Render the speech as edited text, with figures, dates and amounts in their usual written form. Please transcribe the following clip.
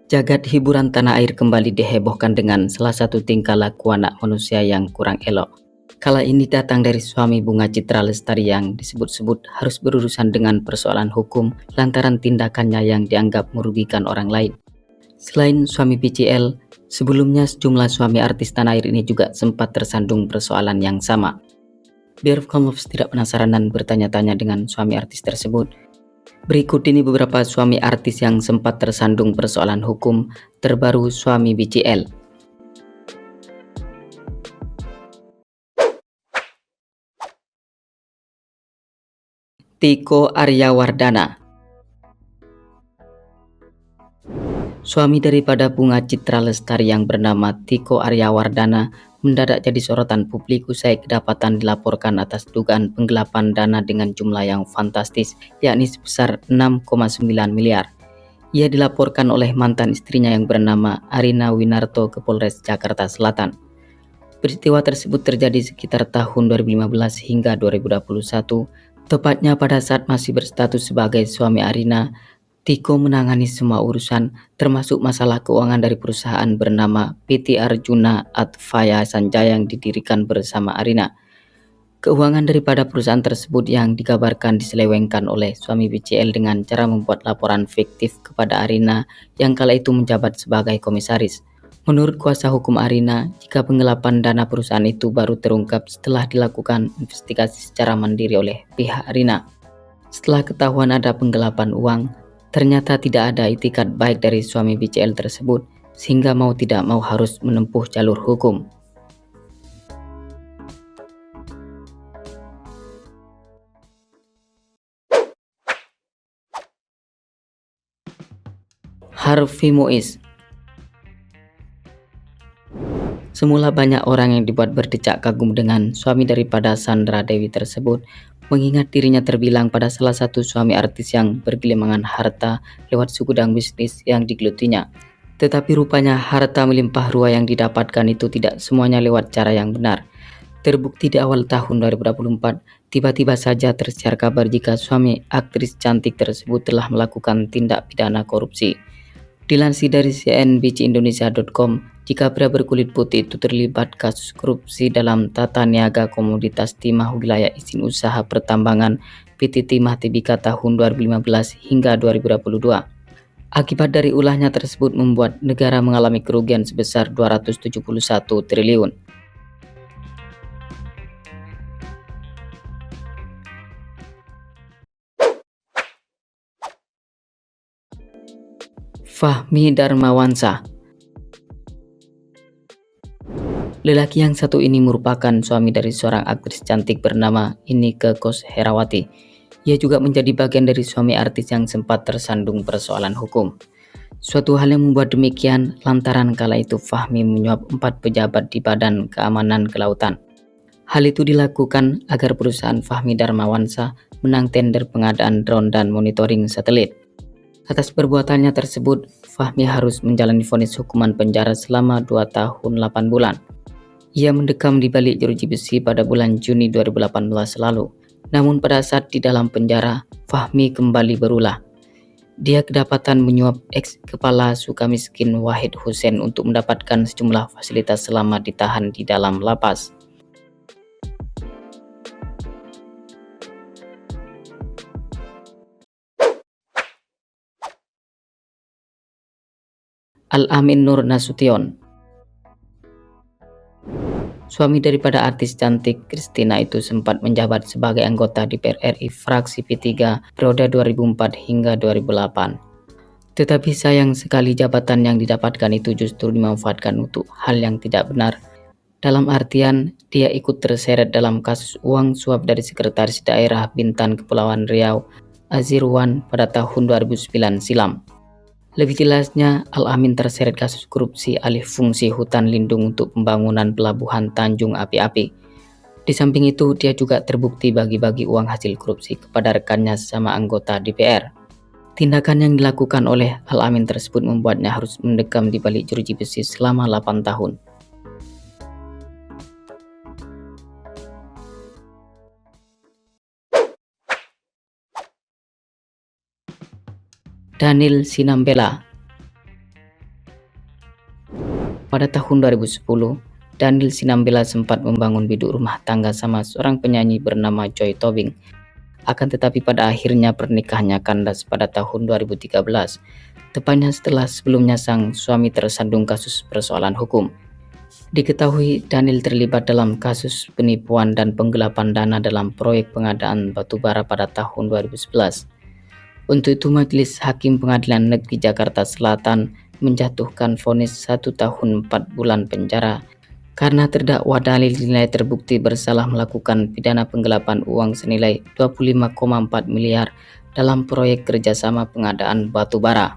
Jagad hiburan tanah air kembali dihebohkan dengan salah satu tingkah laku anak manusia yang kurang elok. Kala ini datang dari suami Bunga Citra Lestari yang disebut-sebut harus berurusan dengan persoalan hukum lantaran tindakannya yang dianggap merugikan orang lain. Selain suami BCL, sebelumnya sejumlah suami artis tanah air ini juga sempat tersandung persoalan yang sama. Biar kamu tidak penasaran dan bertanya-tanya dengan suami artis tersebut, berikut ini beberapa suami artis yang sempat tersandung persoalan hukum terbaru suami BCL. Tiko Aryawardana. Suami daripada Bunga Citra Lestari yang bernama Tiko Aryawardana mendadak jadi sorotan publik usai kedapatan dilaporkan atas dugaan penggelapan dana dengan jumlah yang fantastis, yakni sebesar 6,9 miliar. Ia dilaporkan oleh mantan istrinya yang bernama Arina Winarto ke Polres Jakarta Selatan. Peristiwa tersebut terjadi sekitar tahun 2015 hingga 2021, tepatnya pada saat masih berstatus sebagai suami Arina. Tiko menangani semua urusan, termasuk masalah keuangan dari perusahaan bernama PT Arjuna Advaya Sanjaya yang didirikan bersama Arina. Keuangan daripada perusahaan tersebut yang dikabarkan diselewengkan oleh suami BCL dengan cara membuat laporan fiktif kepada Arina yang kala itu menjabat sebagai komisaris. Menurut kuasa hukum Arina, jika penggelapan dana perusahaan itu baru terungkap setelah dilakukan investigasi secara mandiri oleh pihak Arina. Setelah ketahuan ada penggelapan uang, ternyata tidak ada itikat baik dari suami BCL tersebut, sehingga mau tidak mau harus menempuh jalur hukum. Harvey Mois. Semula banyak orang yang dibuat berdecak kagum dengan suami daripada Sandra Dewi tersebut, mengingat dirinya terbilang pada salah satu suami artis yang bergelimangan harta lewat segudang bisnis yang digelutinya. Tetapi rupanya harta melimpah ruah yang didapatkan itu tidak semuanya lewat cara yang benar. Terbukti di awal tahun 2024, tiba-tiba saja tersiar kabar jika suami aktris cantik tersebut telah melakukan tindak pidana korupsi. Dilansir dari cnbcindonesia.com, jika pria berkulit putih itu terlibat kasus korupsi dalam tata niaga komoditas timah wilayah izin usaha pertambangan PT Timah Tbk tahun 2015 hingga 2022. Akibat dari ulahnya tersebut membuat negara mengalami kerugian sebesar 271 triliun. Fahmi Darmawansa. Lelaki yang satu ini merupakan suami dari seorang aktris cantik bernama Inneke Koesherawati. Ia juga menjadi bagian dari suami artis yang sempat tersandung persoalan hukum. Suatu hal yang membuat demikian lantaran kala itu Fahmi menyuap 4 pejabat di Badan Keamanan Kelautan. Hal itu dilakukan agar perusahaan Fahmi Darmawansa menang tender pengadaan drone dan monitoring satelit. Atas perbuatannya tersebut, Fahmi harus menjalani vonis hukuman penjara selama 2 tahun 8 bulan. Ia mendekam di balik jeruji besi pada bulan Juni 2018 lalu. Namun pada saat di dalam penjara, Fahmi kembali berulah. Dia kedapatan menyuap ex-kepala Sukamiskin Wahid Hussein untuk mendapatkan sejumlah fasilitas selama ditahan di dalam lapas. Al-Amin Nur Nasution. Suami daripada artis cantik Christina itu sempat menjabat sebagai anggota DPR RI fraksi P3 periode 2004 hingga 2008. Tetapi sayang sekali jabatan yang didapatkan itu justru dimanfaatkan untuk hal yang tidak benar. Dalam artian, dia ikut terseret dalam kasus uang suap dari Sekretaris Daerah Bintan Kepulauan Riau, Azirwan pada tahun 2009 silam. Lebih jelasnya, Al-Amin terseret kasus korupsi alih fungsi hutan lindung untuk pembangunan pelabuhan Tanjung Api-Api. Di samping itu, dia juga terbukti bagi-bagi uang hasil korupsi kepada rekannya sesama anggota DPR. Tindakan yang dilakukan oleh Al-Amin tersebut membuatnya harus mendekam di balik jeruji besi selama 8 tahun. Daniel Sinambela. Pada tahun 2010, Daniel Sinambela sempat membangun biduk rumah tangga sama seorang penyanyi bernama Joy Tobing. Akan tetapi pada akhirnya pernikahannya kandas pada tahun 2013, tepatnya setelah sebelumnya sang suami tersandung kasus persoalan hukum. Diketahui Daniel terlibat dalam kasus penipuan dan penggelapan dana dalam proyek pengadaan batubara pada tahun 2011. Untuk itu Majelis Hakim Pengadilan Negeri Jakarta Selatan menjatuhkan vonis 1 tahun 4 bulan penjara karena terdakwa Daniel dinilai terbukti bersalah melakukan pidana penggelapan uang senilai 25,4 miliar dalam proyek kerjasama pengadaan batubara.